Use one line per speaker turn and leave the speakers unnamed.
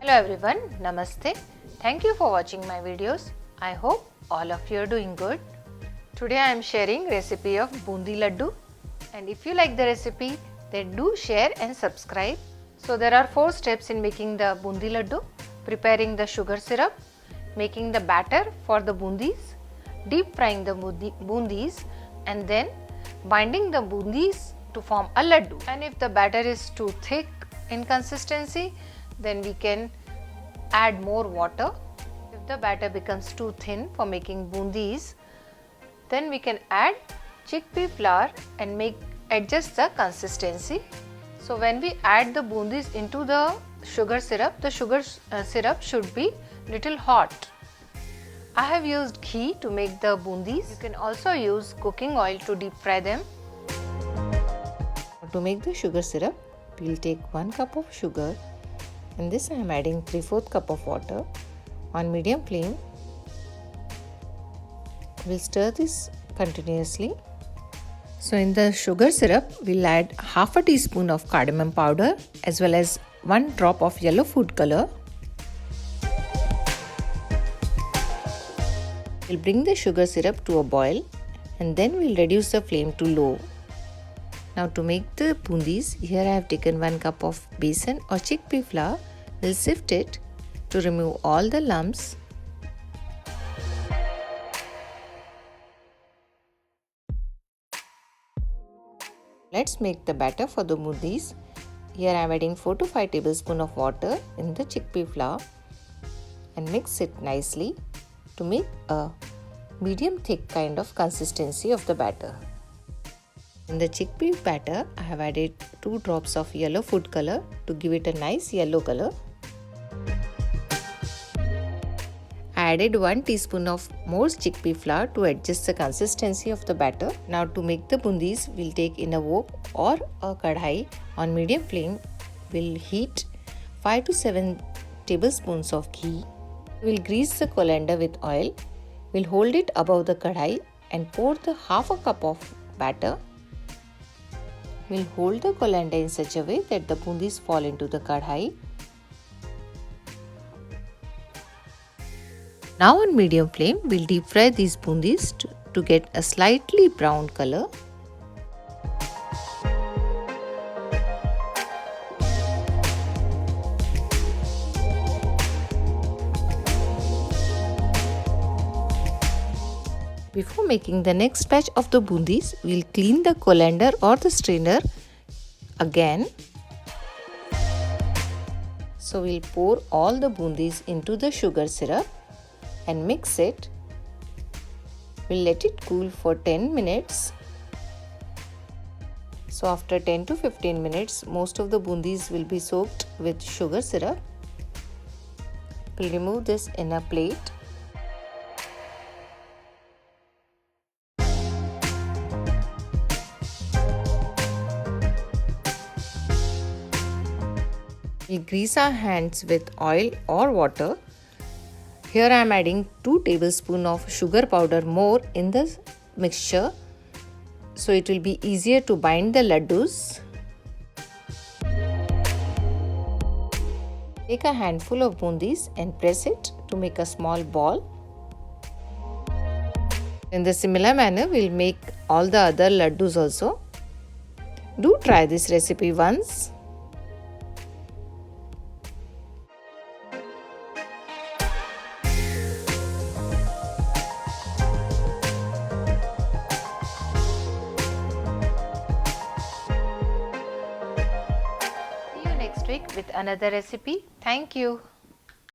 Hello everyone, Namaste. Thank you for watching my videos. I hope all of you are doing good. Today I am sharing recipe of Boondi Laddoo, and if you like the recipe then do share and subscribe. So there are 4 steps in making the Boondi Laddoo: preparing the sugar syrup, making the batter for the bundis, deep frying the bundis, and then binding the bundis to form a laddu. And if the batter is too thick in consistency, then we can add more water. If the batter becomes too thin for making bundis, then we can add chickpea flour and adjust the consistency. So when we add the bundis into the sugar syrup, the sugar syrup should be little hot. I have used ghee to make the bundis. You can also use cooking oil to deep fry them. To make the sugar syrup, we will take 1 cup of sugar. In this I am adding 3/4 cup of water on medium flame. We will stir this continuously. So in the sugar syrup, we will add half a teaspoon of cardamom powder as well as 1 drop of yellow food color. We will bring the sugar syrup to a boil and then we will reduce the flame to low. Now to make the bundis, here I have taken 1 cup of besan or chickpea flour. We'll sift it to remove all the lumps. Let's make the batter for the bundis. Here I am adding 4 to 5 tablespoons of water in the chickpea flour and mix it nicely to make a medium thick kind of consistency of the batter. In the chickpea batter, I have added 2 drops of yellow food color to give it a nice yellow color. I added 1 teaspoon of more chickpea flour to adjust the consistency of the batter. Now to make the bundis, we'll take in a wok or a kadhai on medium flame. We'll heat 5 to 7 tablespoons of ghee. We'll grease the colander with oil. We'll hold it above the kadhai and pour the half a cup of batter. We'll hold the colander in such a way that the bundis fall into the kadhai. Now on medium flame, we'll deep fry these bundis to get a slightly brown color. Before making the next batch of the bundis, we'll clean the colander or the strainer again. So we'll pour all the bundis into the sugar syrup and mix it. We'll let it cool for 10 minutes. So after 10 to 15 minutes, most of the bundis will be soaked with sugar syrup. We'll remove this in a plate. We grease our hands with oil or water. Here I am adding 2 tablespoons of sugar powder more in the mixture, so it will be easier to bind the laddus. Take a handful of bundis and press it to make a small ball. In the similar manner, we will make all the other laddus also. Do try this recipe once. Next week with another recipe. Thank you.